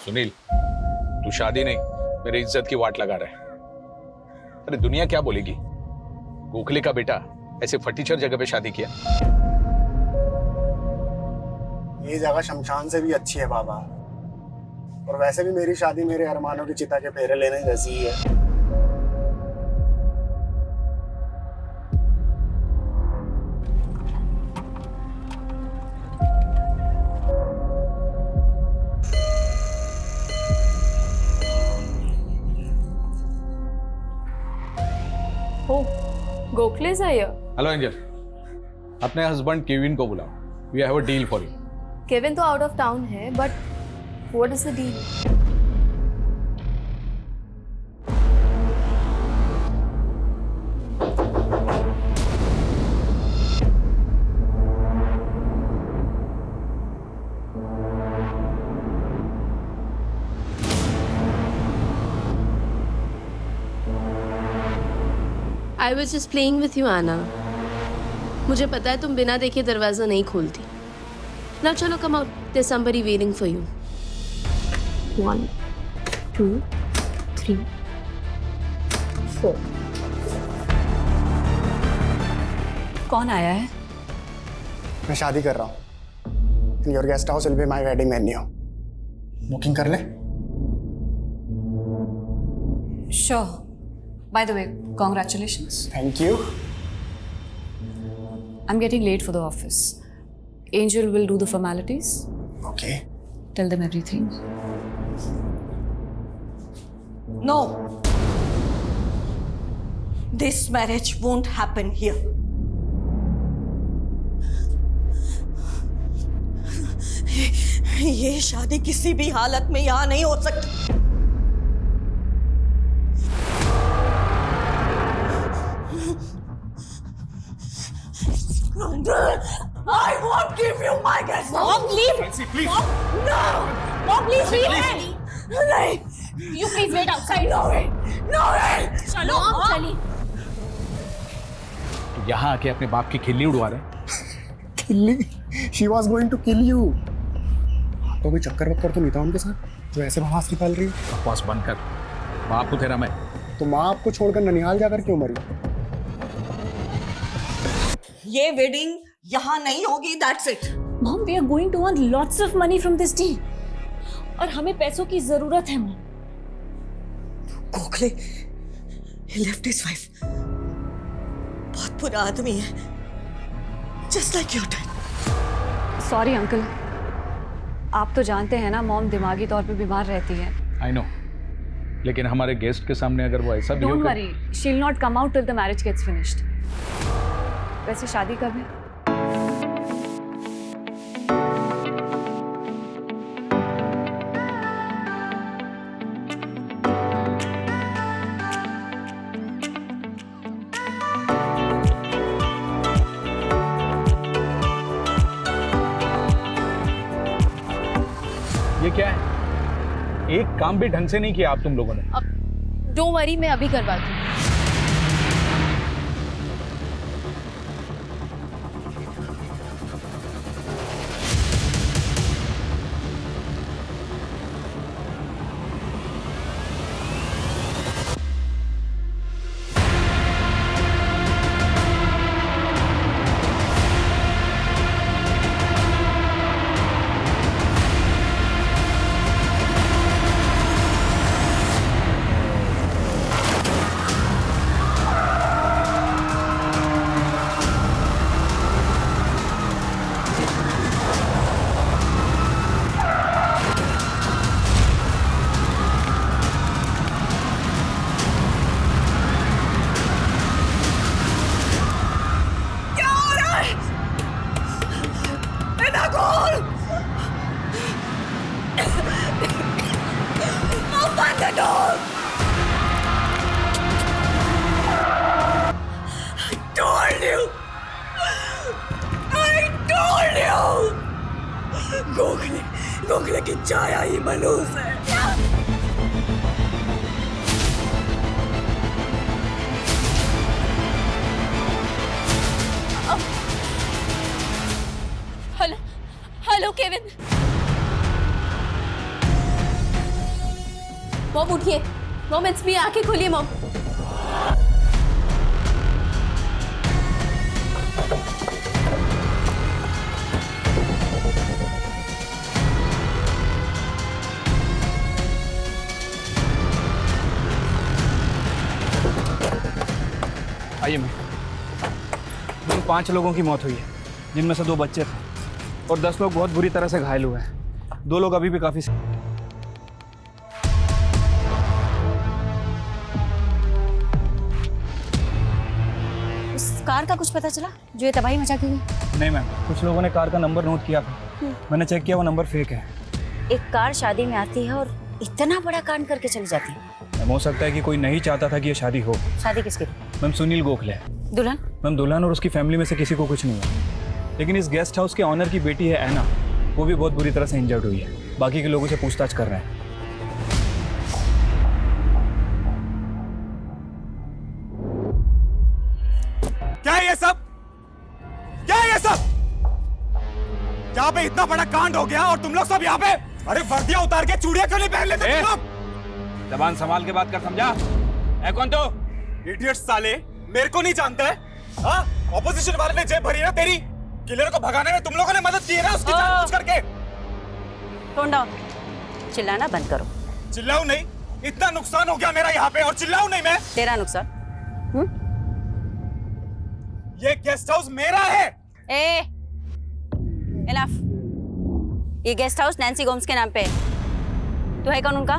सुनील, तू शादी नहीं मेरी इज्जत की वाट लगा रहा है। अरे दुनिया क्या बोलेगी, गोखले का बेटा ऐसे फटीचर जगह पे शादी किया। ये जगह शमशान से भी अच्छी है बाबा, और वैसे भी मेरी शादी मेरे अरमानों की चिता के फेरे लेने जैसी ही है। Oh, Gokhle's are here. Hello Angel, अपने हस्बैंड केविन को बुलाओ, we have a deal for you. Kevin तो आउट ऑफ टाउन है, but what is the deal? I was just playing with you, Anna. मुझे पता है तुम बिना देखे दरवाजा नहीं खोलती। Now चलो come out. There's somebody waiting for you. 1, 2, 3, 4. कौन आया है? मैं शादी कर रहा हूँ। Your guest house will be my wedding venue. Booking कर ले। Sure. By the way, congratulations. Thank you. I'm getting late for the office. Angel will do the formalities. Okay. Tell them everything. No. This marriage won't happen here. ये शादी किसी भी हालत में यहाँ नहीं हो सकती। I won't give you my guest. Mom, leave. please. No. Mom, please leave. नहीं. You please wait outside. No way. No way. चलो, चली। तू यहाँ आके अपने बाप की खिल्ली उड़वा रहे। किल्ली? She was going to kill you. तो कोई चक्कर वक्कर तो नहीं था उनके साथ जो ऐसे बकवास निकाल रही है? बकवास बंद कर, बाप को तेरा मैं। तो माँ आपको छोड़कर ननिहाल जाकर क्यों मरी? ये वेडिंग यहाँ नहीं होगी. That's it. Mom, we are going to earn lots of money from this deal. और हमें पैसों की जरूरत है, Mom. Gokhale, he left his wife. बहुत बुरा आदमी है. Just like your dad. Sorry, uncle. आप तो जानते हैं ना, मॉम दिमागी तौर पे बीमार रहती है. आई नो, लेकिन हमारे गेस्ट के सामने अगर वो ऐसा Don't worry, she'll not come out till the marriage gets finished. वैसे शादी कब है? ये क्या है? एक काम भी ढंग से नहीं किया आप तुम लोगों ने। डोंट वरी, मैं अभी करवाती हूँ। Open the door! I told you! I told you! Gokhale की छाया ही मनूस है। Hello, hello Kevin. मॉम उठिए, मॉम इट्स मी, आंखें खोलिए मॉम। आइए मैम। इन 5 लोगों की मौत हुई है, जिनमें से 2 बच्चे थे और 10 लोग बहुत बुरी तरह से घायल हुए हैं। 2 लोग अभी भी काफी उस कार का कुछ पता चला जो ये तबाही मचा के गई? नहीं मैम, कुछ लोगों ने कार का नंबर नोट किया था, मैंने चेक किया, वो नंबर फेक है। एक कार शादी में आती है और इतना बड़ा कांड करके चली जाती है। मैम हो सकता है कि कोई नहीं चाहता था कि ये शादी हो। शादी किसकी? मैम सुनील गोखले। दुल्हन? मैम दुल्हन और उसकी फैमिली में से किसी को कुछ नहीं हुआ, लेकिन इस गेस्ट हाउस के ऑनर की बेटी है ऐना, वो भी बहुत बुरी तरह से इंजर्ड हुई है। बाकी के लोगों से पूछताछ कर रहे हैं। क्या है ये सब? क्या है ये सब? यहाँ पे इतना बड़ा कांड हो गया और तुम लोग सब यहाँ पे? अरे वर्दियां उतार के चूड़ियां क्यों नहीं पहन लेते तुम लोग? जबान संभाल के बात कर, समझा? है कौन तो? इडियट साले, मेरे को नहीं जानता है? हाँ, ऑपोजिशन वाले ने जेब भरी ना तेरी। किलर को भगाने में तुम लोगों ने मदद की है ना उसकी जानबूझ करके। टोन डाउन, चिल्लाना बंद करो। चिल्लाऊं नहीं? इतना नुकसान हो गया मेरा यहाँ पे और चिल्लाऊं नहीं मैं? तेरा नुकसान? ये गेस्ट हाउस मेरा है। ए, इनफ। ये गेस्ट हाउस नैन्सी गोम्स के नाम पे है। तू है कौन उनका?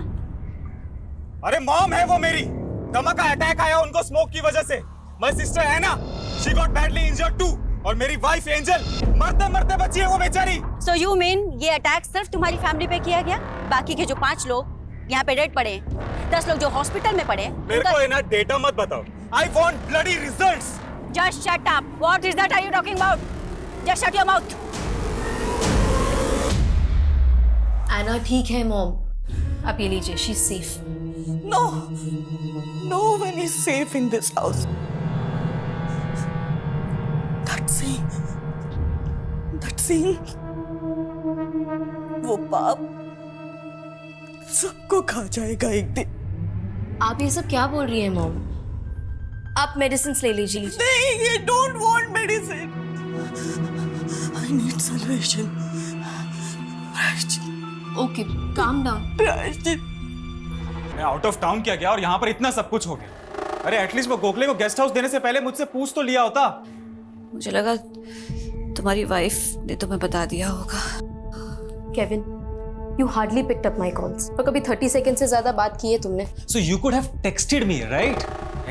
अरे मॉम है वो मेरी। धमाका अटैक आया उनको स्मोक की वजह से। माय सिस्टर है ना, she got badly injured too. और मेरी वाइफ एंजल मरते मरते बची है वो बेचारी। So you mean ये अटैक सिर्फ तुम्हारी फैमिली पे किया गया? बाकी के जो 5 लोग यहाँ पे डेड पड़े हैं, 10 लोग जो हॉस्पिटल में पड़े हैं, मेरे को है ना डेटा मत बताओ। I want bloody results. Just shut up. What is that are you talking about? Just shut your mouth. एना ठीक है मॉम, आप ये लीजिए, she is safe. No, no one is safe in this house. That scene, वो पाप सबको खा जाएगा एक दिन। आप ये सब क्या बोल रही हैं मॉम? आप मेडिसिन ले लीजिए। नहीं, I don't want medicine. I need salvation. Okay, calm down. मैं आउट ऑफ टाउन क्या गया और यहाँ पर इतना सब कुछ हो गया। अरे एटलीस्ट वो गोखले को गेस्ट हाउस देने से पहले मुझसे पूछ तो लिया होता। मुझे लगा तुम्हारी वाइफ ने तुम्हें बता दिया होगा। Kevin, you hardly picked up my calls. और कभी 30 सेकंड से ज्यादा बात की है तुमने? So you could have texted me, right?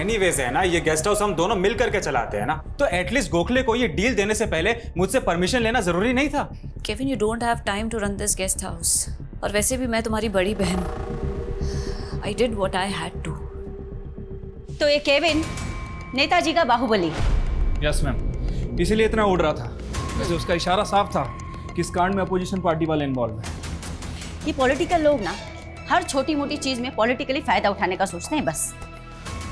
Anyways है ना, ये गेस्ट हाउस हम दोनों मिल करके चलाते हैं ना, तो एटलीस्ट गोखले को ये डील देने से पहले मुझसे परमिशन लेना जरूरी नहीं था। Kevin, you don't have time to run this guest house. और वैसे भी मैं तुम्हारी बड़ी बहन हूँ। I did what I had to. तो ये केविन नेताजी का बाहुबली। यस मैम, इसीलिए इतना उड़ रहा था। वैसे उसका इशारा साफ था कि इस कांड में अपोजिशन पार्टी वाले इन्वॉल्व हैं। ये पॉलिटिकल लोग ना हर छोटी मोटी चीज में पॉलिटिकली फायदा उठाने का सोचते हैं बस।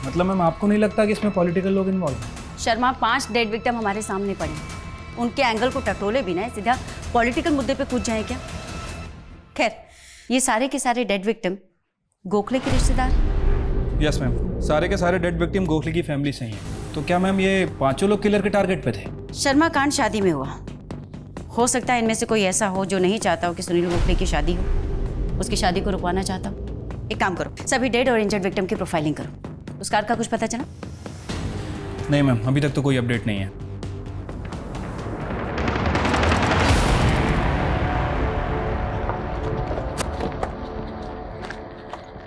मतलब मैम आपको नहीं लगता कि इसमें पॉलिटिकल लोग इन्वॉल्व हैं? शर्मा, 5 डेड विक्टिम हमारे सामने पड़े, उनके एंगल को टटोले बिना सीधा पॉलिटिकल मुद्दे पे कूद जाए क्या? खैर, ये सारे के सारे डेड विक्टिम गोखले के रिश्तेदार? यस मैम, सारे के सारे डेड विक्टिम गोखले की फैमिली से ही हैं। तो क्या मैम ये 5 लोग किलर के टारगेट पे थे? शर्मा कांड शादी में हुआ। हो सकता है इनमें से कोई ऐसा हो जो नहीं चाहता हो कि सुनील गोखले की शादी हो, उसकी शादी को रुकवाना चाहता हो। एक काम करो, सभी डेड और इंजर्ड विक्टिम की प्रोफाइलिंग करो। उस कार का कुछ पता चला? नहीं मैम, अभी तक तो कोई अपडेट नहीं है।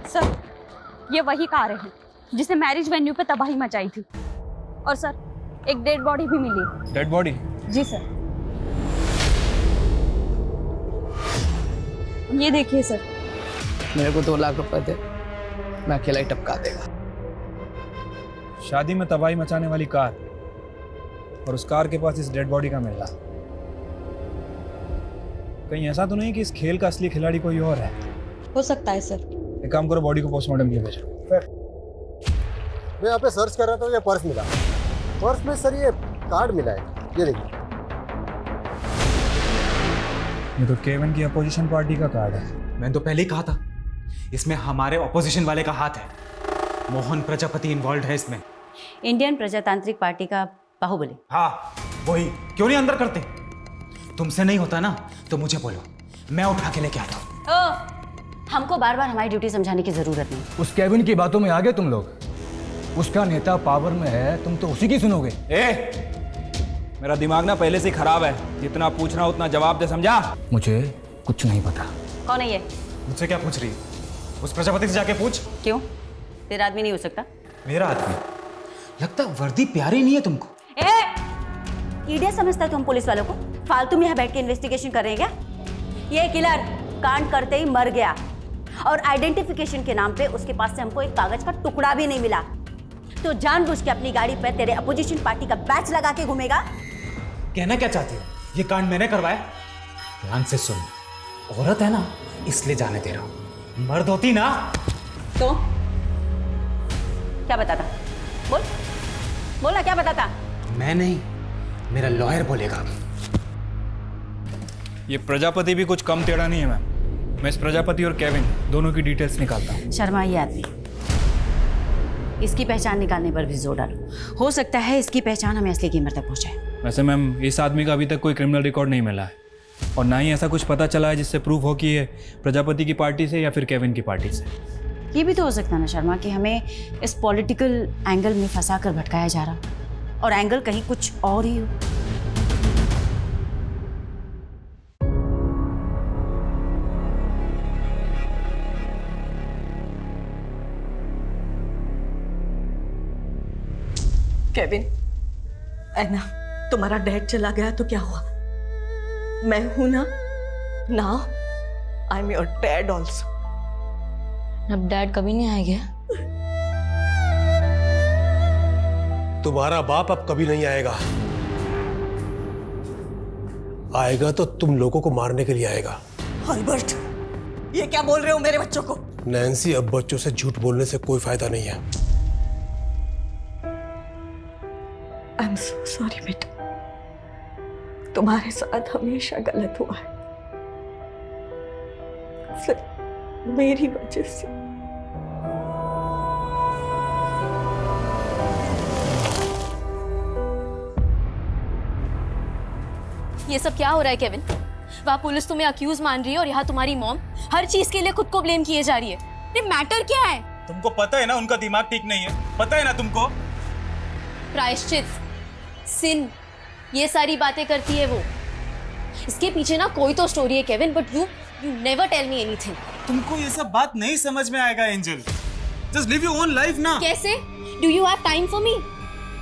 सर, ये वही कार है जिसने मैरिज वेन्यू पे तबाही मचाई थी। और सर, एक डेड बॉडी भी मिली। Dead body? जी सर, ये देखिए सर। मेरे को 2 लाख रुपए दे, मैं अकेला ही टपका देगा। शादी में तबाही मचाने वाली कार और उस कार के पास इस डेड बॉडी का मिलना, कहीं ऐसा तो नहीं कि इस खेल का असली खिलाड़ी कोई और है? हो सकता है सर। एक काम करो, बॉडी को पोस्टमार्टम के लिए भेजो। मैं यहाँ पे सर्च कर रहा था, ये पर्स मिला। पर्स में सर ये कार्ड मिला है, ये देखिए। ये तो केविन की अपोजिशन पार्टी का कार्ड है। मैंने तो पहले ही कहा था इसमें हमारे ऑपोजिशन वाले का हाथ है। मोहन प्रजापति इन्वॉल्व है इसमें। इंडियन प्रजातांत्रिक पार्टी का बाहुबली। हाँ वही, क्यों नहीं अंदर करते? तुमसे नहीं होता ना तो मुझे बोलो, मैं उठा के लेके आता हूँ। हमको बार बार हमारी ड्यूटी समझाने की जरूरत नहीं। उस केविन की बातों में आ गए तुम लोग। उसका नेता पावर में है, तुम तो उसी की सुनोगे। मेरा दिमाग ना पहले से खराब है, जितना पूछना उतना जवाब दे, समझा? मुझे कुछ नहीं पता। कौन है ये? मुझसे क्या पूछ रही? उस प्रजापति से जाके पूछ। क्यों? तेरा आदमी नहीं हो सकता? मेरा आदमी? लगता वर्दी प्यारी नहीं है तुमको। ईडियट समझता है तुम पुलिस वालों को? फालतू में यहाँ बैठ के इन्वेस्टिगेशन कर रहे हैं क्या? ये किलर कांड करते ही मर गया और आइडेंटिफिकेशन के नाम पे उसके पास से हमको एक कागज का टुकड़ा भी नहीं मिला। तो जानबूझ के अपनी गाड़ी पर तेरे अपोजिशन पार्टी का बैच लगा के घूमेगा। कहना क्या चाहती हो? ये कांड मैंने करवाया? ध्यान से सुन, औरत है ना इसलिए जाने दे रहा हूं, मर्द होती ना तो क्या बताता? बोल बोला, क्या बताता? मैं नहीं, मेरा लॉयर बोलेगा। ये प्रजापति भी कुछ कम टेढ़ा नहीं है मैम। मैं इस प्रजापति और केविन दोनों की डिटेल्स निकालता हूँ। शर्मा ये आदमी, इसकी पहचान निकालने पर भी जोर डालो। हो सकता है इसकी पहचान हमें असली कीमत तक पहुंचाए। वैसे मैम इस आदमी का अभी तक कोई क्रिमिनल रिकॉर्ड नहीं मिला है और ना ही ऐसा कुछ पता चला है जिससे प्रूफ हो कि ये प्रजापति की पार्टी से या फिर केविन की पार्टी से। ये भी तो हो सकता है ना शर्मा कि हमें इस पॉलिटिकल एंगल में फंसा कर भटकाया जा रहा और एंगल कहीं कुछ और ही हो। केविन, ऐना, तुम्हारा डैड चला गया तो क्या हुआ? मैं हूं ना, now I am your dad also. अब डैड कभी नहीं आएगा। तुम्हारा बाप अब कभी नहीं आएगा। आएगा तो तुम लोगों को मारने के लिए आएगा। अल्बर्ट, ये क्या बोल रहे हो मेरे बच्चों को? नैन्सी, अब बच्चों से झूठ बोलने से कोई फायदा नहीं है। आई एम सो सॉरी बेटा, तुम्हारे साथ हमेशा गलत हुआ है, सिर्फ मेरी वजह से। ये सब क्या हो रहा है केविन? वहाँ पुलिस तुम्हें अक्यूज मान रही है और यहाँ तुम्हारी मॉम हर चीज के लिए खुद को ब्लेम किए जा रही है। ये मैटर क्या है? तुमको पता है ना उनका दिमाग ठीक नहीं है, पता है ना तुमको? प्रायश्चित, सिन, ये सारी बातें करती है वो। इसके पीछे ना कोई तो स्टोरी है Kevin, but you never tell me anything. तुमको ये सब बात नहीं समझ में आएगा Angel. Just live your own life ना। कैसे? Do you have time for me?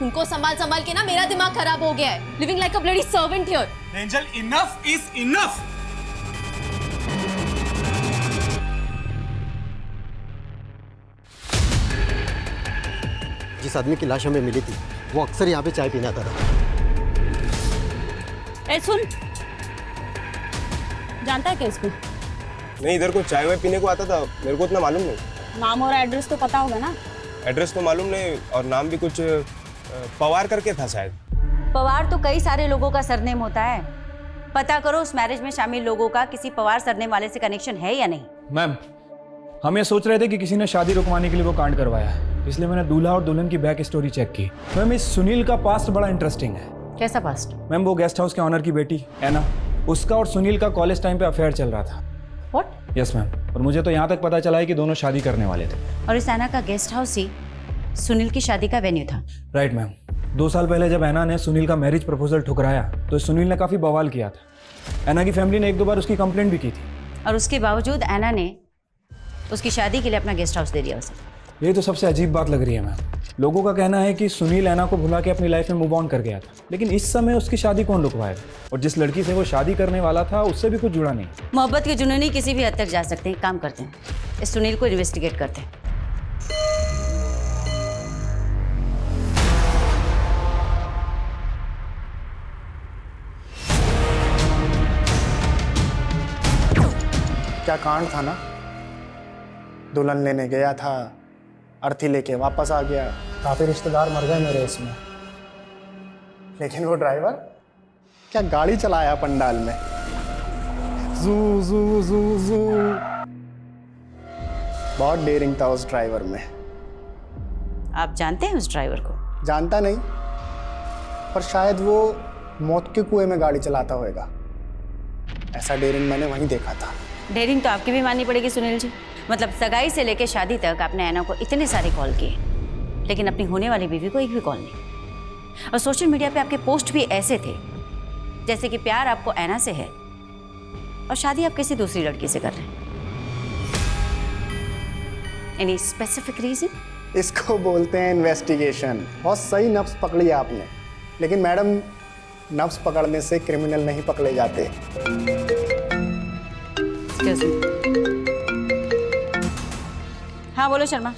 उनको संभाल संभाल के ना मेरा दिमाग खराब हो गया है। Living like a bloody servant here. Angel, enough is enough. जिस आदमी की लाश हमें मिली थी वो अक्सर यहाँ पे चाय पीने आता था। ए सुन, जानता है क्या इसको? नहीं, इधर को चाय वाय पीने को आता था, मेरे को उतना मालूम नहीं। नाम और एड्रेस तो पता होगा ना? एड्रेस तो मालूम नहीं और नाम भी कुछ पवार करके था शायद। पवार तो कई सारे लोगों का सरनेम होता है। पता करो उस मैरिज में शामिल लोगों का किसी पवार सरनेम वाले से कनेक्शन है या नहीं। मैम, हम ये सोच रहे थे कि किसी ने शादी रुकवाने के लिए वो कांड करवाया है, इसलिए मैंने दूल्हा और दुल्हन की बैक स्टोरी चेक की। मैम, इस सुनील का पास्ट बड़ा इंटरेस्टिंग है। कैसा पास्ट? मैम, वो गेस्ट हाउस के ऑनर की बेटी ऐना, उसका और सुनील का कॉलेज टाइम पे अफेयर चल रहा था। व्हाट? यस मैम, और मुझे तो यहाँ तक पता चला है कि दोनों शादी करने वाले थे। और इस ऐना का गेस्ट हाउस ही सुनील की शादी का वेन्यू था। Right ma'am. 2 साल पहले जब ऐना ने सुनील का मैरिज प्रपोजल ठुकराया तो सुनील ने काफ़ी बवाल किया था। ऐना की फैमिली ने 1-2 बार उसकी कंप्लेंट भी की थी। और उसके बावजूद ऐना ने उसकी शादी के लिए अपना गेस्ट हाउस दे दिया उसे। ये तो सबसे अजीब बात लग रही है मैम। लोगों का कहना है कि सुनील ऐना को भुला के अपनी लाइफ में मूव ऑन कर गया था, लेकिन इस समय उसकी शादी कौन रुकवाएगा? और जिस लड़की से वो शादी करने वाला था उससे भी कुछ जुड़ा नहीं। मोहब्बत के जुनूनी किसी भी हद तक जा सकते हैं। काम करते हैं, इस सुनील को इन्वेस्टिगेट करते हैं। क्या कांड था ना, दुल्हन लेने गया था, अर्थी लेके वापस आ गया, काफी रिश्तेदार मर गए मेरे इसमें, लेकिन वो ड्राइवर क्या गाड़ी चलाया पंडाल में, जू जू जू जू। बहुत डेयरिंग था उस ड्राइवर में। आप जानते हैं उस ड्राइवर को? जानता नहीं, पर शायद वो मौत के कुएं में गाड़ी चलाता होगा। ऐसा डेयरिंग मैंने वहीं देखा था। डेयरिंग तो आपकी भी माननी पड़ेगी सुनील जी। मतलब सगाई से लेकर शादी तक आपने ऐना को इतने सारे कॉल किए, लेकिन अपनी होने वाली बीवी को एक भी कॉल नहीं। और सोशल मीडिया पे आपके पोस्ट भी ऐसे थे जैसे कि प्यार आपको ऐना से है और शादी आप किसी दूसरी लड़की से कर रहे हैं। Any specific reason? इसको बोलते हैं इन्वेस्टिगेशन। बहुत सही नफ्स पकड़ी आपने, लेकिन मैडम नफ्स पकड़ने से क्रिमिनल नहीं पकड़े जाते। Excuse me. हाँ बोलो शर्मा।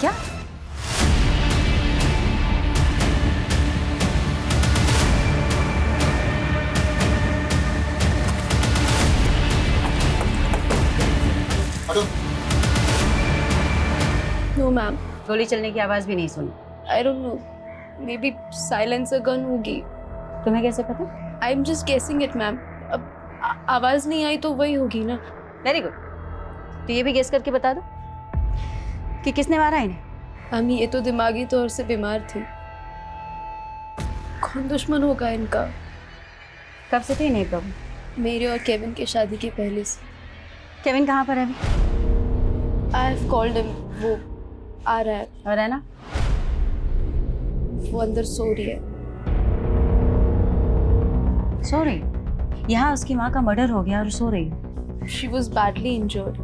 क्या? नो मैम, गोली चलने की आवाज भी नहीं सुनी। आई don't no, may be silencer gun होगी। तुम्हें कैसे पता? I am just guessing it ma'am. अब आवाज नहीं आई तो वही होगी ना। Very good. तो ये भी गेस करके बता दो कि किसने मारा इन्हें। मैम ये तो दिमागी तौर से बीमार थी। कौन दुश्मन होगा इनका? कब से थी इन्हें प्रॉब्लम? मेरे और केविन की शादी के पहले से। केविन कहाँ पर है अभी? आई हैव कॉल्ड हिम, वो आ रहा है। और है ना? वो अंदर सो रही है। सो रही? यहाँ उसकी माँ का मर्डर हो गया और सो रही है। She was badly injured.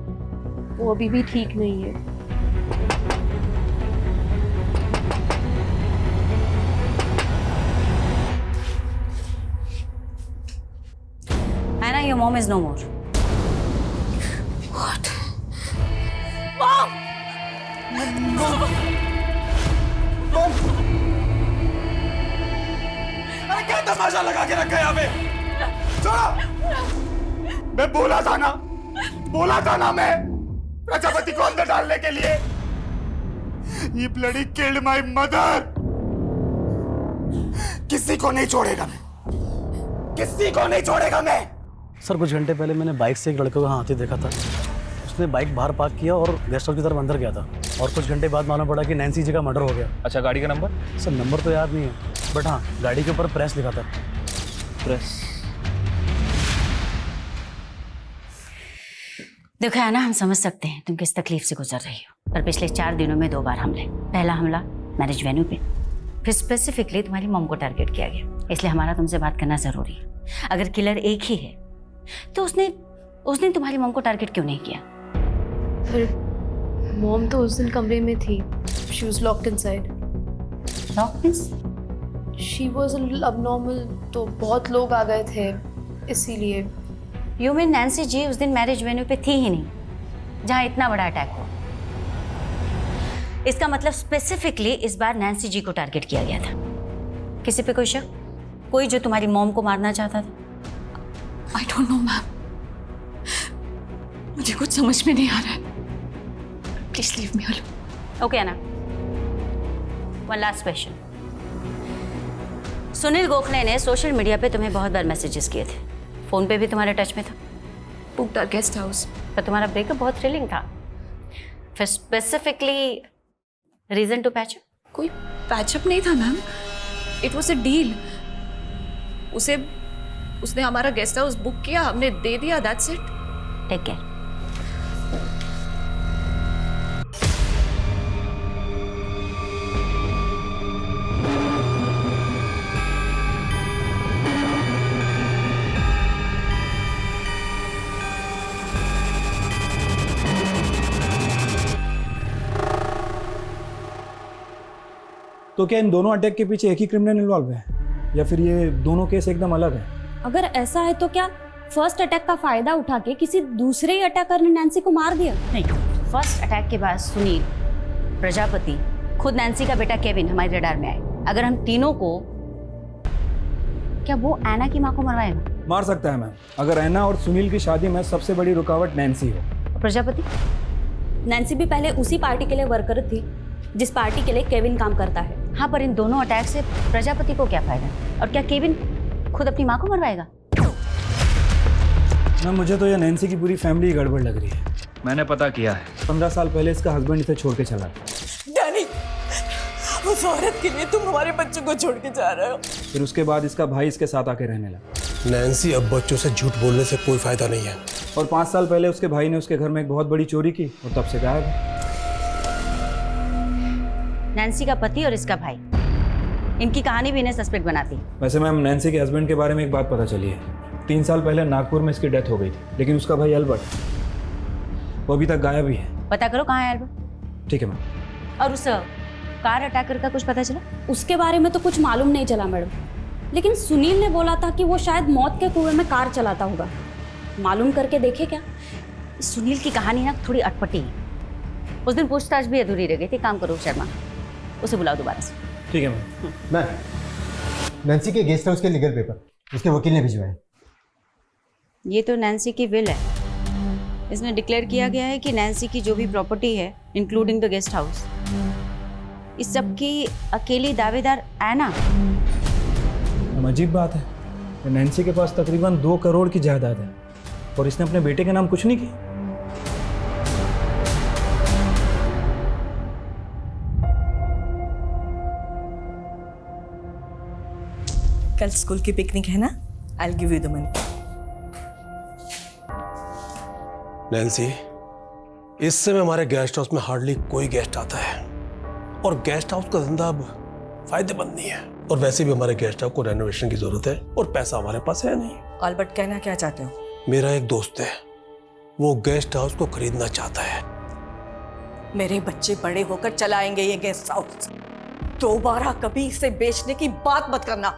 वो अभी भी ठीक नहीं है। Anna, your mom is no more. What? अरे क्या तमाशा लगा के रखा है यहाँ पे? छोड़ो! मैं बोला था ना मैं प्रजापति को अंदर डालने के लिए। ये ब्लडी किल्ड माय मदर। किसी को नहीं छोड़ेगा मैं। सर कुछ घंटे पहले मैंने बाइक से एक लड़के को हाथी देखा था। उसने बाइक बाहर पार्क किया और गेस्ट हाउस की तरफ अंदर गया था। और कुछ घंटे बाद मालूम पड़ा कि नैन्सी जी का मर्डर हो गया। अच्छा, गाड़ी का नंबर? सर नंबर तो याद नहीं है, बट हाँ गाड़ी के ऊपर प्रेस लिखा था। प्रेस? देखो है ना, हम समझ सकते हैं तुम किस तकलीफ से गुजर रही हो, पर पिछले 4 दिनों में 2 बार हमले। पहला हमला मैरिज वेन्यू पे, फिर स्पेसिफिकली तुम्हारी मॉम को टारगेट किया गया। इसलिए हमारा तुमसे बात करना जरूरी है। अगर किलर एक ही है तो उसने तुम्हारी मॉम को टारगेट क्यों नहीं किया? पर मॉम तो उस दिन कमरे में थी। She was locked inside. Lock means? She was abnormal, तो बहुत लोग आ गए थे इसीलिए। यू मीन नैन्सी जी उस दिन मैरिज वेन्यू पे थी ही नहीं जहां इतना बड़ा अटैक हुआ? इसका मतलब स्पेसिफिकली इस बार नैन्सी जी को टारगेट किया गया था। किसी पे कोई शक? कोई जो तुम्हारी मॉम को मारना चाहता था? आई डोंट नो मैम, मुझे कुछ समझ में नहीं आ रहा है। Please leave me alone. Okay ना, one last question. Sunil Gokhale ने सोशल मीडिया पे तुम्हें बहुत बार मैसेजेस किए थे, फोन पे भी तुम्हारे टच में था। Booked our guest house. पर तुम्हारा ब्रेकअप बहुत थ्रिलिंग था। फिर स्पेसिफिकली रीजन टू पैचअप? कोई पैचअप नहीं था ma'am, it was a deal. उसने हमारा गेस्ट हाउस बुक किया, हमने दे दिया, दैट्स इट। Take care. तो क्या इन दोनों अटैक के पीछे एक ही क्रिमिनल इन्वॉल्व है या फिर ये दोनों केस एकदम अलग है? अगर ऐसा है तो क्या फर्स्ट अटैक का फायदा उठा के किसी दूसरे ही अटैकर ने नैन्सी को मार दिया? नहीं, फर्स्ट अटैक के बाद सुनील, प्रजापति, खुद नैन्सी का बेटा केविन हमारे रडार में आए। अगर हम तीनों को, क्या वो ऐना की माँ को मरवाएगा? मार सकता है मैम, अगर ऐना और सुनील की शादी में सबसे बड़ी रुकावट नैन्सी हो। प्रजापति? नैन्सी भी पहले उसी पार्टी के लिए वर्कर थी जिस पार्टी के लिए केविन काम करता है। हाँ, पर इन दोनों अटैक से प्रजापति को क्या फायदा? और क्या केविन खुद अपनी माँ को मरवाएगा? ना मुझे तो ये नैन्सी की पूरी फैमिली गड़बड़ लग रही है। मैंने पता किया है, 15 साल पहले इसका हस्बैंड इसे छोड़ के चला गया। डैनी, उस औरत के लिए तुम हमारे बच्चों को छोड़ के जा रहे हो। फिर उसके बाद इसका भाई इसके साथ आके रहने लगा। नैन्सी, अब बच्चों से झूठ बोलने से कोई फायदा नहीं है। और 5 साल पहले उसके भाई ने उसके घर में एक बहुत बड़ी चोरी की और तब से गायब है। नैन्सी का पति और इसका भाई, इनकी कहानी भी इन्हें सस्पेक्ट बनाती है। वैसे मैम, नैन्सी के हस्बैंड के बारे में एक बात पता चली है। 3 साल पहले नागपुर में इसकी डेथ हो गई थी, लेकिन उसका भाई अल्बर्ट, वो अभी तक गायब ही है। पता करो कहाँ है अल्बर्ट। ठीक है मैम। और उस कार अटैकर का कुछ पता चला? उसके बारे में तो कुछ मालूम नहीं चला मैडम, लेकिन सुनील ने बोला था कि वो शायद मौत के कुएं में कार चलाता होगा। मालूम करके देखे क्या? सुनील की कहानी ना थोड़ी अटपटी है। उस दिन पूछताछ भी अधूरी रह गई थी। काम करो शर्मा, उसे बुलाओ दोबारा से। ठीक है मैम। मैम, नैन्सी के गेस्ट हाउस के लीगल पेपर उसके वकील ने भिजवाए। ये तो नैन्सी की विल है। इसमें डिक्लेयर किया गया है कि नैन्सी की जो भी प्रॉपर्टी है, इंक्लूडिंग द गेस्ट हाउस, इस सब की अकेली दावेदार ऐना। अजीब बात है, नैन्सी के पास तकरीबन 2 करोड़ की जायदाद है और इसने अपने बेटे के नाम कुछ नहीं किया। कल स्कूल की पिकनिक है ना? I will give you the money. Nancy, इस समय हमारे गेस्ट हाउस में हार्डली कोई गेस्ट आता है और गेस्ट हाउस का धंधा अब फायदेमंद नहीं है। और वैसे भी हमारे गेस्ट हाउस को रेनोवेशन की जरूरत है और पैसा हमारे पास है नहीं। अल्बर्ट, कहना क्या चाहते हो? मेरा एक दोस्त है, वो गेस्ट हाउस को खरीदना चाहता है। मेरे बच्चे बड़े होकर चलाएंगे ये गेस्ट हाउस। दोबारा कभी इसे बेचने की बात मत करना।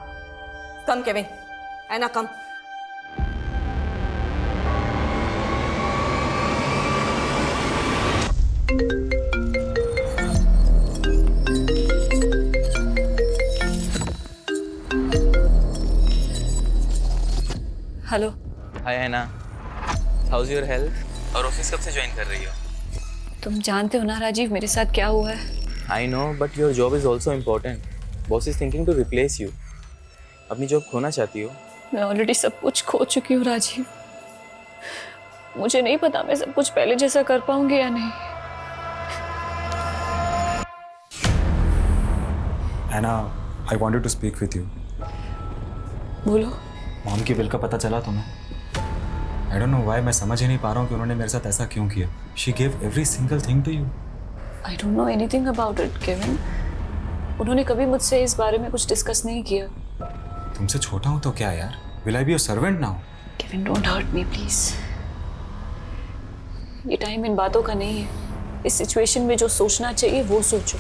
Come Kevin, Anna come. Hello. Hi Anna, how's your health? और ऑफिस कब से ज्वाइन कर रही हो? तुम जानते हो ना राजीव, मेरे साथ क्या हुआ है। I know, but your job is also important. Boss is thinking to replace you. अपनी जॉब खोना चाहती हो? मैं ऑलरेडी सब कुछ खो चुकी हूँ राजीव। मुझे नहीं पता मैं सब कुछ पहले जैसा कर पाऊंगी या नहीं। Anna, I wanted to speak with you. बोलो। मॉम की विल का पता चला तुम्हें? आई डोंट नो व्हाई, मैं समझ ही नहीं पा रहा हूँ कि उन्होंने मेरे साथ ऐसा क्यों किया। She give every single thing to you. I don't know anything about it Kevin. उन्होंने कभी मुझसे इस बारे में कुछ डिस्कस नहीं किया। तुमसे छोटा हूँ तो क्या यार? Will I be your servant now? Kevin, don't hurt me please. ये टाइम इन बातों का नहीं है। इस सिचुएशन में जो सोचना चाहिए वो सोचो।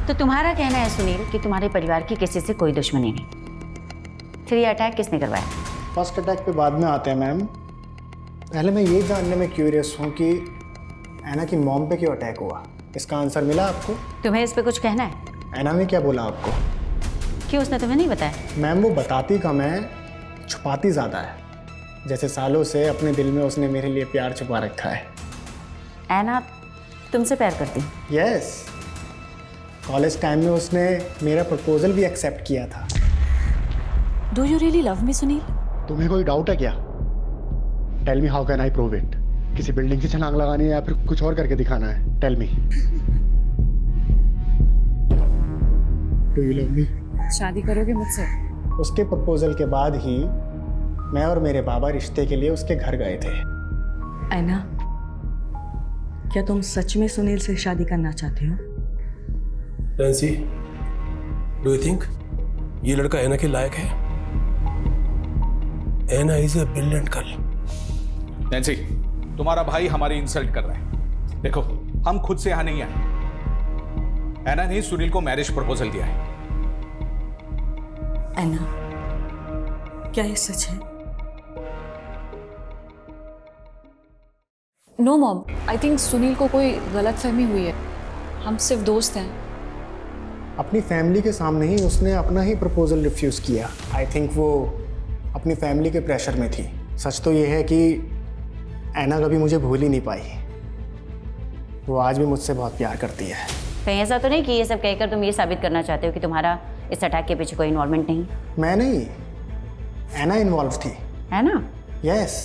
तो तुम्हारा कहना है सुनील कि तुम्हारे परिवार की किसी से कोई दुश्मनी नहीं। फिर ये अटैक किसने करवाया? फर्स्ट अटैक पे बाद में आते हैं मैम। पहले मैं ये जानने में क्यूरियस हूँ कि ऐना की मॉम पे क्यों अटैक हुआ। इसका आंसर मिला आपको? तुम्हें इस पे कुछ कहना है? ऐना ने क्या बोला आपको? क्यों, उसने तुम्हें नहीं बताया? मैम, वो बताती कम है, छुपाती ज़्यादा है। जैसे सालों से अपने दिल में उसने मेरे लिए प्यार छुपा रखा है। ऐना तुमसे प्यार करती? यस। कॉलेज टाइम में उसने मेरा प्रपोजल भी एक्सेप्ट किया था। Do you really love me Sunil? तुम्हें कोई डाउट है क्या? Tell me how can I prove it? किसी बिल्डिंग से छलांग लगानी है या फिर कुछ और करके दिखाना है? Tell me. Do you love me? शादी करोगे मुझसे? उसके प्रपोजल के बाद ही मैं और मेरे बाबा रिश्ते के लिए उसके घर गए थे। ऐना, क्या तुम सच में सुनील से शादी करना चाहते हो? नैन्सी, डू यू थिंक ये लड़का ऐना के लायक है? Anna is a brilliant girl. Nancy, तुम्हारा भाई हमारी इंसल्ट कर रहा है। देखो, हम खुद से यहां नहीं आए। ऐना ने सुनील को मैरिज प्रपोजल दिया है। ऐना, क्या ये सच है? No mom, I think Sunil को कोई गलतफहमी हुई है। हम सिर्फ दोस्त हैं। अपनी फैमिली के सामने ही उसने अपना ही प्रपोजल रिफ्यूज़ किया। आई थिंक वो अपनी फैमिली के प्रेशर में थी। सच तो ये है कि ऐना कभी मुझे भूल ही नहीं पाई। वो आज भी मुझसे बहुत प्यार करती है। कहीं ऐसा तो नहीं कि ये सब कहकर तुम ये साबित करना चाहते हो कि तुम्हारा इस अटैक के पीछे कोई इन्वॉल्वमेंट नहीं है? मैं नहीं, एना इन्वॉल्व थी। है ना? Yes,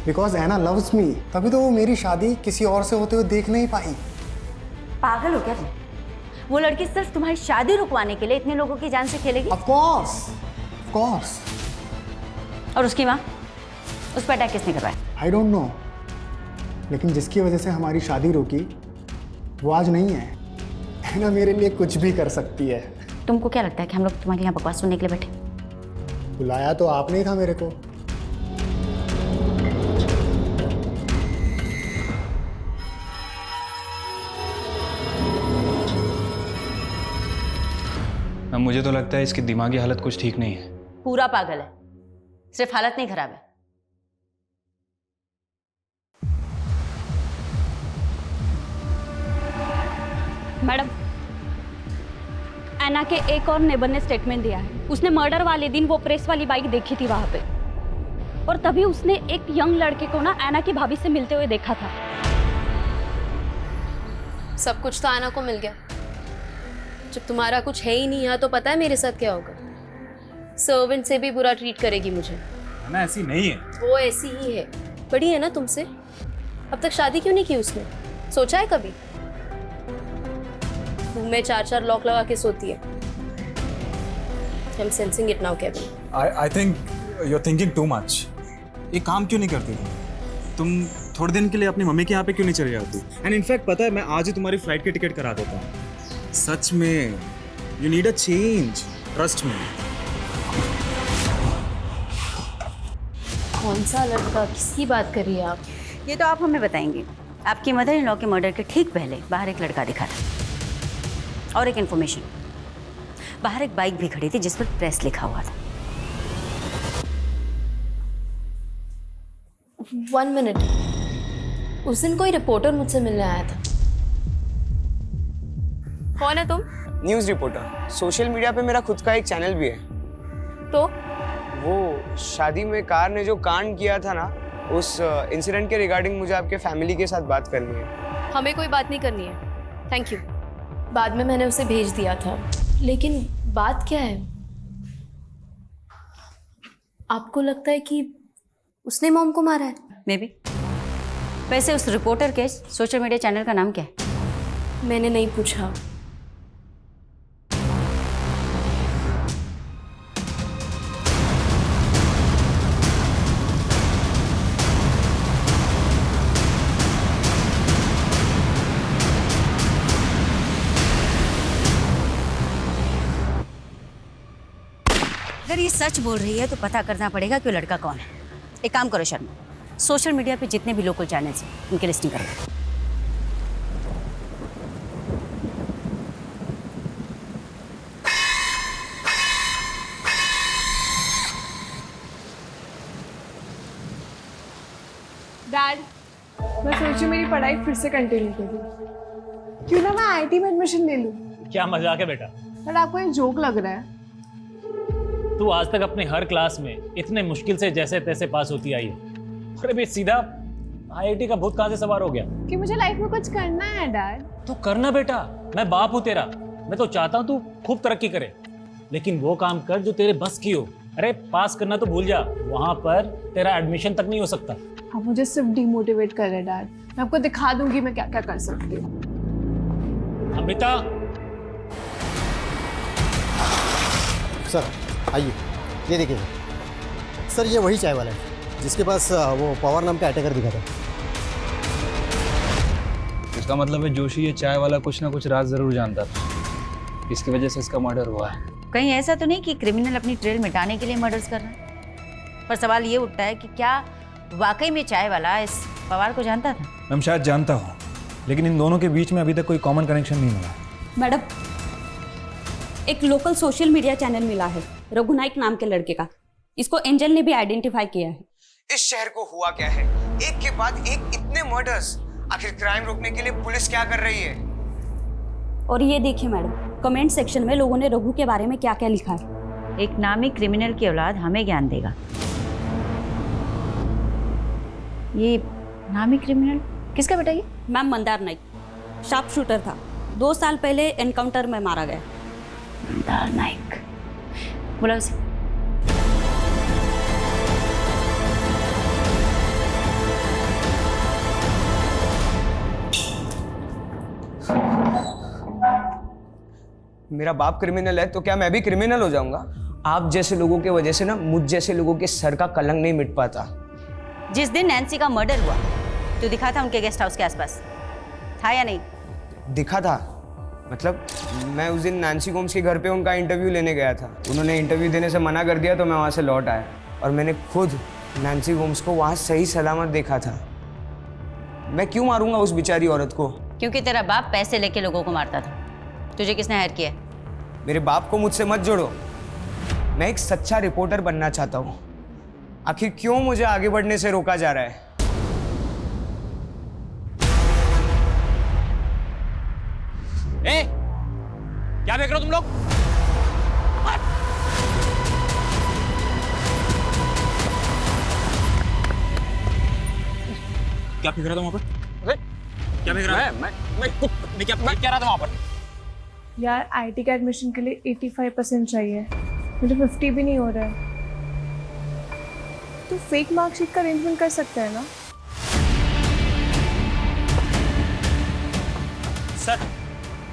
because Anna loves me, तभी तो वो मेरी शादी किसी और से होते हुए देख नहीं पाई। पागल हो क्या तुम? वो लड़की सिर्फ तुम्हारी शादी रुकवाने के लिए इतने लोगों की जान से खेलेगी? Of course. और उसकी माँ, उस पर अटैक किसने करवाया? आई डोंट नो, लेकिन जिसकी वजह से हमारी शादी रुकी वो आज नहीं है। एना मेरे लिए कुछ भी कर सकती है। तुमको क्या लगता है कि हम लोग तुम्हारे यहाँ बकवास सुनने के लिए बैठे? बुलाया तो आपने ही था मेरे को। अब मुझे तो लगता है इसकी दिमागी हालत कुछ ठीक नहीं है। पूरा पागल है, सिर्फ हालत नहीं खराब है। मैडम, एना के एक और नेबर ने स्टेटमेंट दिया है। उसने मर्डर वाले दिन वो प्रेस वाली बाइक देखी थी वहां पे, और तभी उसने एक यंग लड़के को ना एना की भाभी से मिलते हुए देखा था। सब कुछ तो एना को मिल गया। जब तुम्हारा कुछ है ही नहीं यहाँ, तो पता है मेरे साथ क्या होगा? सर्वेंट से भी बुरा ट्रीट करेगी मुझे। ना ऐसी नहीं है। वो ऐसी ही है, बड़ी है ना तुमसे। अब तक शादी क्यों नहीं की उसने? सोचा है कभी? रूम में 4-4 लॉक लगा के सोती है। I'm sensing it now, Kevin. I think you're thinking too much. ये काम क्यों नहीं करती तुम? थोड़े दिन के लिए अपनी मम्मी के यहाँ पे क्यों नहीं चली जाती? एंड इनफैक्ट पता है, मैं आज ही तुम्हारी फ्लाइट की टिकट करा देता हूँ। सच में, you need a change, trust me. कौन सा लड़का? किसकी बात कर रही है आप? ये तो आप हमें बताएंगे। आपकी मदर इन लॉ के मर्डर के ठीक पहले बाहर एक लड़का दिखा था, और एक इन्फॉर्मेशन, बाहर एक बाइक भी खड़ी थी जिस पर प्रेस लिखा हुआ था। 1 मिनट, उस दिन कोई रिपोर्टर मुझसे मिलने आया था। कौन है तुम? News reporter. सोशल मीडिया पे मेरा खुद का एक चैनल भी है। तो वो शादी में कार ने जो कांड किया था ना, उस इंसिडेंट के रिगार्डिंग मुझे आपके फैमिली के साथ बात करनी है। हमें कोई बात नहीं करनी है, थैंक यू। बाद में मैंने उसे भेज दिया था, लेकिन बात क्या है? आपको लगता है कि उसने मॉम को मारा है? May be. वैसे उस रिपोर्टर के सोशल मीडिया चैनल का नाम क्या है? मैंने नहीं पूछा। अगर ये सच बोल रही है तो पता करना पड़ेगा कि वो लड़का कौन है। एक काम करो शर्मा, सोशल मीडिया पे जितने भी लोकल चैनल्स हैं उनकी लिस्टिंग करो। डैड, मैं सोची मेरी पढ़ाई फिर से कंटिन्यू करूँ। क्यों ना मैं आईटी में एडमिशन ले लूँ। क्या मजाक है बेटा? बट आपको ये जोक लग रहा है। तू आज तक अपने हर क्लास में इतने मुश्किल से जैसे तैसे पास होती आई है, और अभी सीधा आईआईटी का भूत कहाँ से सवार हो गया? कि मुझे लाइफ में कुछ करना है डैड। तो करना बेटा, मैं बाप हूँ तेरा। मैं तो चाहता हूँ तू खूब तरक्की करे, लेकिन वो काम कर जो तेरे बस की हो। अरे पास करना तो भूल जा, वहां पर तेरा एडमिशन तक नहीं हो सकता। आप मुझे सिर्फ डिमोटिवेट कर रहे डैड। मैं आपको दिखा दूंगी मैं क्या क्या कर सकती हूँ। अमृता, सर आइए, ये देखिए सर, ये वही चाय वाला है जिसके पास वो पवार नाम का अटैकर दिखा था। इसका मतलब है जोशी ये चाय वाला कुछ ना कुछ राज जरूर जानता था, इसकी वजह से इसका मर्डर हुआ है। कहीं ऐसा तो नहीं कि क्रिमिनल अपनी ट्रेल मिटाने के लिए मर्डर्स कर रहा है? पर सवाल ये उठता है कि क्या वाकई में चाय वाला इस पवार को जानता था? मैं शायद जानता हूँ, लेकिन इन दोनों के बीच में अभी तक कोई कॉमन कनेक्शन नहीं मिला। मैडम, एक लोकल सोशल मीडिया चैनल मिला है रघुनायक नाम के लड़के का। इसको एंजल ने भी आइडेंटिफाई किया है। इस शहर को हुआ क्या है, एक के बाद एक इतने मर्डर्स। आखिर क्राइम रोकने के लिए पुलिस क्या कर रही है? और ये देखिए मैडम, कमेंट सेक्शन में लोगों ने रघु के बारे में क्या क्या लिखा है। एक नामी क्रिमिनल की औलाद हमें ज्ञान देगा। ये नामी क्रिमिनल किसका बेटा? ये ma'am Mandar Naik sharp shooter था, 2 साल पहले एनकाउंटर में मारा गया। मंदार नाइक, बोला उसे। मेरा बाप क्रिमिनल है तो क्या मैं भी क्रिमिनल हो जाऊंगा? आप जैसे लोगों की वजह से ना मुझ जैसे लोगों के सर का कलंक नहीं मिट पाता। जिस दिन नैन्सी का मर्डर हुआ तो दिखा था उनके गेस्ट हाउस के आसपास, था या नहीं? दिखा था, मतलब मैं उस दिन नैन्सी गोम्स के घर पे उनका इंटरव्यू लेने गया था। उन्होंने इंटरव्यू देने से मना कर दिया तो मैं वहाँ से लौट आया और मैंने खुद नैन्सी गोम्स को वहाँ सही सलामत देखा था। मैं क्यों मारूंगा उस बेचारी औरत को? क्योंकि तेरा बाप पैसे लेके लोगों को मारता था। तुझे किसने हायर किया? मेरे बाप को मुझसे मत जोड़ो। मैं एक सच्चा रिपोर्टर बनना चाहता हूँ। आखिर क्यों मुझे आगे बढ़ने से रोका जा रहा है? ए, क्या देख रहे हो तुम लोग? क्या फेंक रहा था वहां पर? क्या फेंक रहा है? मैं क्या रहा था वहां पर? यार आईटी का एडमिशन के लिए 85% चाहिए, मुझे 50 भी नहीं हो रहा है। तो फेक मार्कशीट का अरेंजमेंट कर सकते हैं ना?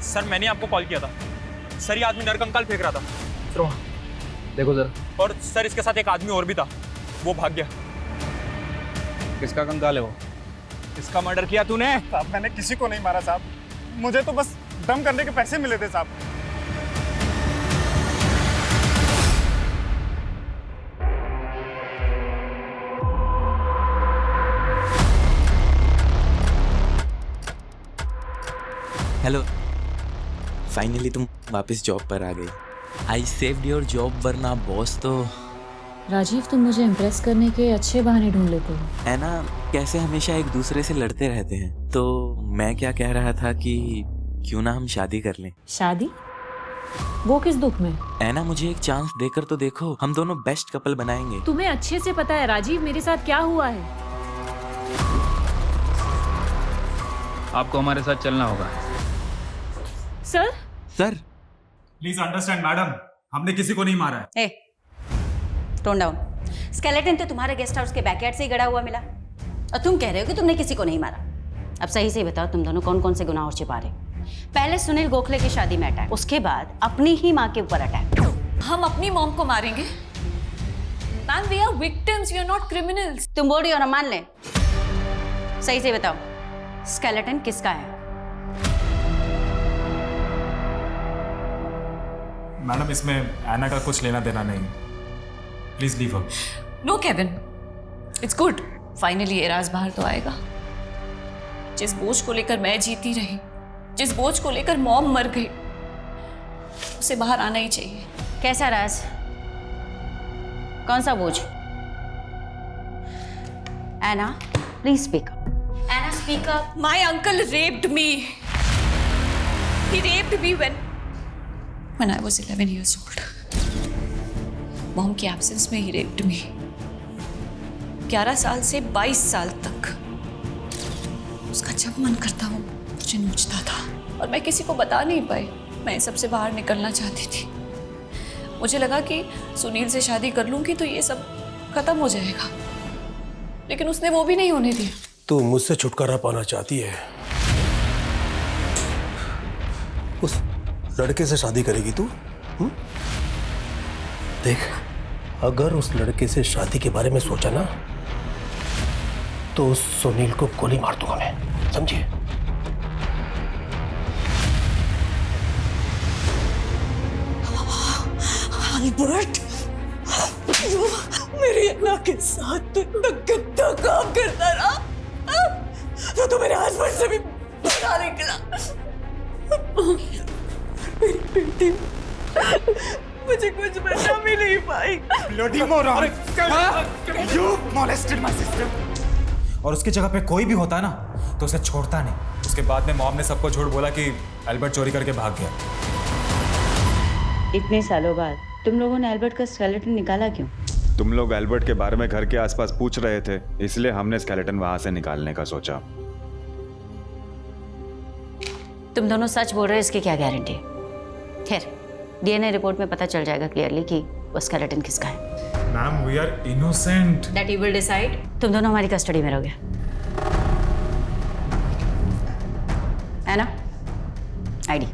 सर मैंने आपको कॉल किया था। सर ये आदमी नरकंकाल फेंक रहा था। सर वहाँ देखो जरा। और सर इसके साथ एक आदमी और भी था, वो भाग गया। किसका कंकाल है वो? किसका मर्डर किया तूने? साहब मैंने किसी को नहीं मारा साहब, मुझे तो बस दम करने के पैसे मिले थे साहब। हेलो, फाइनली तुम वापस जॉब पर आ गई। आई सेव्ड योर जॉब, वरना बॉस तो। राजीव, तुम मुझे इम्प्रेस करने के अच्छे बहाने ढूंढ लेते हो। है ना, कैसे हमेशा एक दूसरे से लड़ते रहते हैं। तो मैं क्या कह रहा था कि क्यों ना हम शादी कर लें। शादी? वो किस दुख में? ऐना, मुझे एक चांस देकर तो देखो, हम दोनों बेस्ट कपल बनाएंगे। तुम्हें अच्छे से पता है राजीव मेरे साथ क्या हुआ है। आपको हमारे साथ चलना होगा। सर प्लीज अंडरस्टैंड मैडम, हमने किसी को नहीं मारा है। ए, टोन डाउन। स्केलेटन तो तुम्हारे गेस्ट हाउस के बैकयार्ड से ही गड़ा हुआ मिला और तुम कह रहे हो कि तुमने किसी को नहीं मारा। अब सही से बताओ, तुम दोनों कौन कौन से गुनाह और छिपा रहे? पहले सुनील गोखले की शादी में अटैक, उसके बाद अपनी ही माँ के ऊपर अटैक। हम अपनी मॉम को मारेंगे? Ma'am, we are victims, we are not criminals. तुम बोल रही हो ना, मान ले। सही से बताओ, स्केलेटन किसका है? मैडम, इसमें ऐना का कुछ लेना देना नहीं, please leave her. No Kevin, it's good, finally ये राज बाहर तो आएगा। जिस बोझ को लेकर मैं जीती रही, जिस बोझ को लेकर मॉम मर गई, उसे बाहर आना ही चाहिए। कैसा राज? कौन सा बोझ? Anna, please speak up. Anna, speak up. My uncle raped me. He raped me when I was 11 years old. Mom के एब्सेंस में ही रेप्ड मी। 11 साल से 22 साल तक उसका जब मन करता वो मुझे नोचता था और मैं किसी को बता नहीं पाई। मैं सबसे बाहर निकलना चाहती थी। मुझे लगा कि सुनील से शादी कर लूंगी तो ये सब खत्म हो जाएगा, लेकिन उसने वो भी नहीं होने दिया। तू मुझसे छुटकारा पाना चाहती है, उस लड़के से शादी करेगी तू? देख, अगर उस लड़के से शादी के बारे में सोचा ना तो उस सुनील को गोली मार दूंगा मैं, समझे? अल्बर्ट, यू मेरी अन्ना के साथ इतना गंदा काम करता रहा तो मेरे हस्बैंड से भी बुरा निकला। मेरी बेटी मुझे कुछ बचा भी नहीं पाई। Bloody moron! You molested my sister. और उसकी जगह पे कोई भी होता ना तो उसे छोड़ता नहीं। उसके बाद में मॉम ने सबको झूठ बोला कि एल्बर्ट चोरी करके भाग गया। इतने सालों बाद तुम लोगों ने एल्बर्ट का स्केलेटन निकाला क्यों? तुम लोग एल्बर्ट के बारे में घर के आसपास पूछ रहे थे, इसलिए हमने स्केलेटन वहां से निकालने का सोचा। तुम दोनों सच बोल रहे हो, इसकी क्या गारंटी? खैर, डीएनए रिपोर्ट में पता चल जाएगा क्लियरली कि वो स्केलेटन किसका है। Ma'am we are innocent. That you will decide. तुम दोनों हमारी कस्टडी में रहोगे। Anna, ID.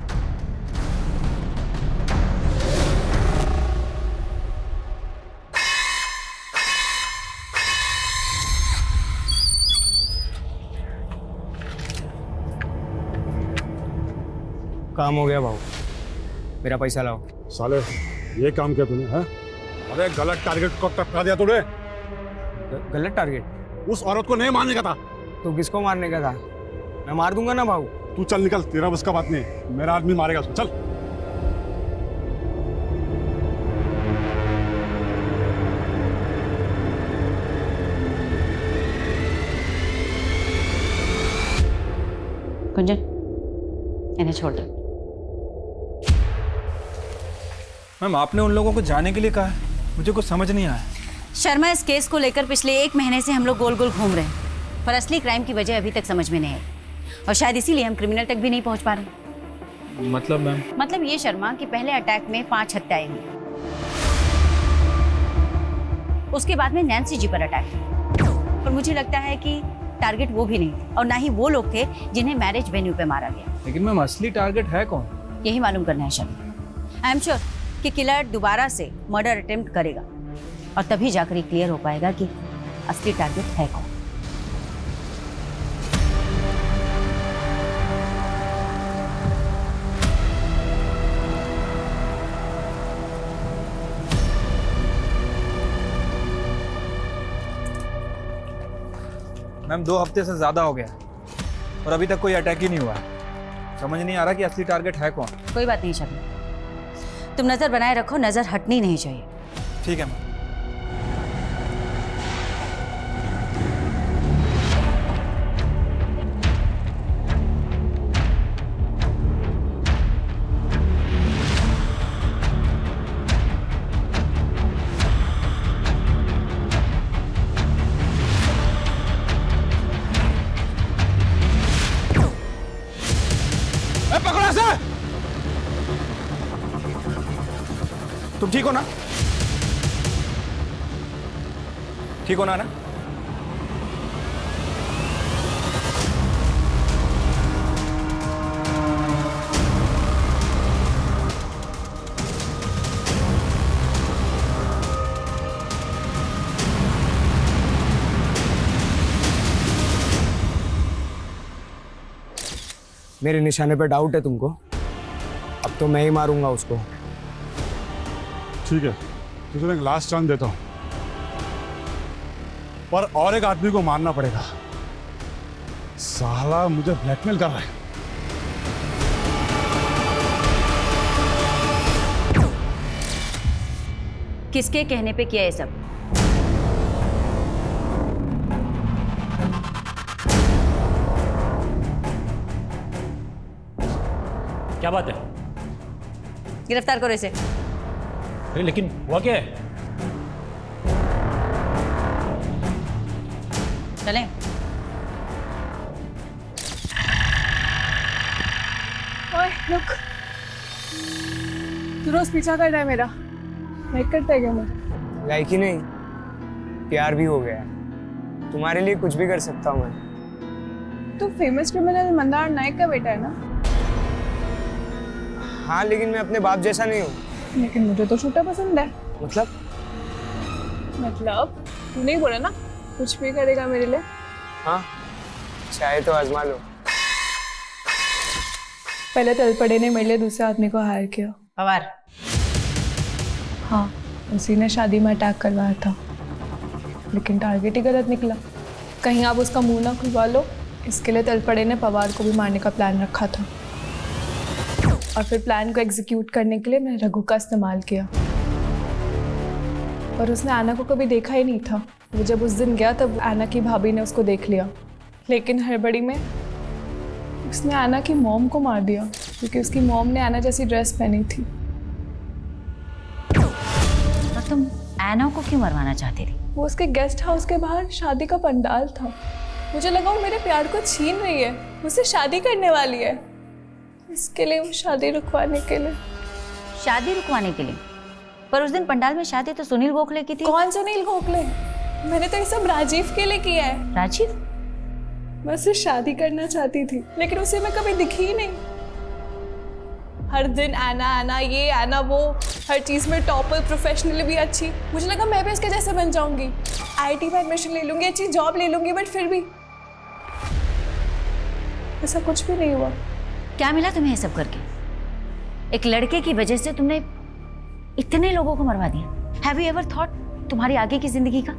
काम हो गया भाऊ, मेरा पैसा लाओ। साले ये काम किया तूने? हैं? अरे गलत टारगेट को टपका दिया तूने। गलत टारगेट? उस औरत को नहीं मारने का था। तो किसको मारने का था? मैं मार दूंगा ना भाऊ। तू चल निकल, तेरा बस का बात नहीं, मेरा आदमी मारेगा उसको। चल। कुंजन, इन्हें छोड़ दो। मैम आपने उन लोगों को जाने के लिए कहा है, मुझे कुछ समझ नहीं आया। शर्मा, इस केस को लेकर पिछले 1 महीने से हम लोग गोल गोल घूम रहे हैं, पर असली क्राइम की वजह अभी तक समझ में नहीं आई, और शायद इसीलिए हम क्रिमिनल तक भी नहीं पहुंच पा रहे। मतलब मैम? मतलब ये शर्मा कि पहले अटैक में 5 हत्याएं हुई, उसके बाद में नैन्सी जी पर अटैक हुआ, और मुझे लगता है कि टारगेट वो भी नहीं थे, और ना ही वो लोग थे जिन्हें मैरिज वेन्यू पे मारा गया। लेकिन मैम असली टारगेट है कौन? यही मालूम करना है शर्मा। आई एम श्योर कि किलर दोबारा से मर्डर अटेम्प्ट करेगा, और तभी जाकर ये क्लियर हो पाएगा कि असली टारगेट है कौन। मैम 2 हफ्ते से ज्यादा हो गया और अभी तक कोई अटैक ही नहीं हुआ। समझ नहीं आ रहा कि असली टारगेट है कौन। कोई बात नहीं शर्मा, तुम नजर बनाए रखो, नजर हटनी नहीं चाहिए। ठीक है मैम। पकड़ो इसे। तुम ठीक हो ना? ठीक हो ना? मेरे निशाने पे डाउट है तुमको? अब तो मैं ही मारूंगा उसको। ठीक है, तुझे एक लास्ट चांस देता हूं, पर और एक आदमी को मारना पड़ेगा। साला मुझे ब्लैकमेल कर रहा है। किसके कहने पे किया ये सब? क्या बात है? गिरफ्तार करो इसे। अरे लेकिन हुआ क्या है? चलें। ओए रुक, तू रोज पीछा कर रहा है मेरा, लाइक करता है क्या मुझे? लाइक ही नहीं, प्यार भी हो गया। तुम्हारे लिए कुछ भी कर सकता हूँ मैं। तू फेमस क्रिमिनल मंदार नायक का बेटा है ना? हाँ, लेकिन मैं अपने बाप जैसा नहीं हूँ। लेकिन मुझे तो छोटा पसंद है। मतलब तू नहीं बोला ना कुछ भी करेगा मेरे लिए? हाँ, चाहे तो आजमा लो। पहले तलपड़े ने मेरे लिए दूसरे आदमी को हायर किया। पवार? हाँ, उसी ने शादी में अटैक करवाया था, लेकिन टारगेट ही गलत निकला। कहीं आप उसका मुंह ना खुलवा लो, इसके लिए तलपड़े ने पवार को भी मारने का प्लान रखा था, और फिर प्लान को एग्जीक्यूट करने के लिए मैंने रघु का इस्तेमाल किया। और उसने आना को कभी देखा ही नहीं था। वो जब उस दिन गया तब आना की भाभी ने उसको देख लिया, लेकिन हड़बड़ी में उसने आना की मॉम को मार दिया, क्योंकि उसकी मॉम ने आना जैसी ड्रेस पहनी थी। तो तुम आना को क्यों मरवाना चाहती थी? वो उसके गेस्ट हाउस के बाहर शादी का पंडाल था। मुझे लगा वो मेरे प्यार को छीन रही है, मुझसे शादी करने वाली है। इसके लिए वो शादी रुकवाने के लिए शादी रुकवाने के लिए। पर उस दिन पंडाल में शादी तो सुनील गोखले की थी। कौन सुनील गोखले? मैंने तो ये सब राजीव के लिए किया है। राजीव? मैं उससे शादी करना चाहती थी, लेकिन उसे मैं कभी दिखी ही नहीं। हर दिन आना आना ये आना वो, हर चीज़ में टॉपर, प्रोफेशनली भी अच्छी। मुझे लगा मैं भी इसके जैसे बन जाऊंगी, आईटी में एडमिशन ले लूंगी, अच्छी जॉब ले लूंगी, बट फिर भी ऐसा कुछ भी नहीं हुआ। क्या मिला तुम्हें ये सब करके? एक लड़के की वजह से तुमने इतने लोगों को मरवा दिया। हैव यू एवर थॉट तुम्हारी आगे की जिंदगी का?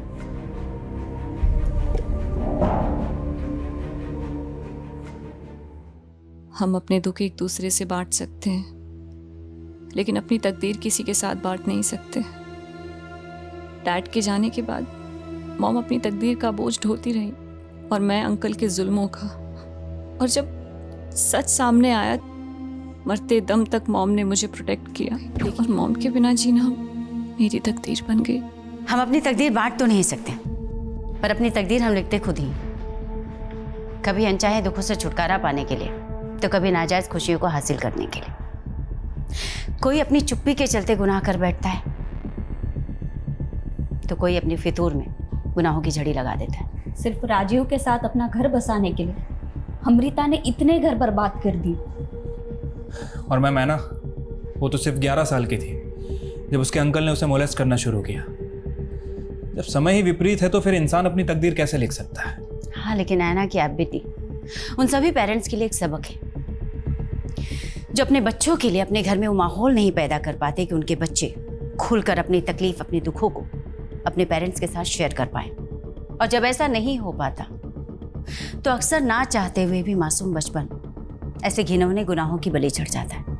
हम अपने दुख एक दूसरे से बांट सकते हैं, लेकिन अपनी तकदीर किसी के साथ बांट नहीं सकते। डैड के जाने के बाद मॉम अपनी तकदीर का बोझ ढोती रही और मैं अंकल के जुल्मों का। और जब सच सामने आया, मरते दम तक मॉम ने मुझे प्रोटेक्ट किया, लेकिन मॉम के बिना जीना मेरी तकदीर बन गई। हम अपनी तकदीर बांट तो नहीं सकते, पर अपनी तकदीर हम लिखते खुद ही। कभी अनचाहे दुखों से छुटकारा पाने के लिए, तो कभी नाजायज खुशियों को हासिल करने के लिए। कोई अपनी चुप्पी के चलते गुनाह कर बैठता है, तो कोई अपनी फितूर में गुनाहों की झड़ी लगा देता है। सिर्फ राजीव के साथ अपना घर बसाने के लिए अमृता ने इतने घर बर्बाद कर दिए। और मैं ना, वो तो सिर्फ 11 साल की थी जब उसके अंकल ने उसे मोलेस्ट करना शुरू किया। जब समय ही विपरीत है तो फिर इंसान अपनी तकदीर कैसे लिख सकता है? हाँ, लेकिन ऐना की आप बेटी उन सभी पेरेंट्स के लिए एक सबक है, जो अपने बच्चों के लिए अपने घर में वो माहौल नहीं पैदा कर पाते कि उनके बच्चे खुलकर अपनी तकलीफ, अपने दुखों को अपने पेरेंट्स के साथ शेयर कर पाए। और जब ऐसा नहीं हो पाता तो अक्सर ना चाहते हुए भी मासूम बचपन ऐसे घिनौने गुनाहों की बलि चढ़ जाता है।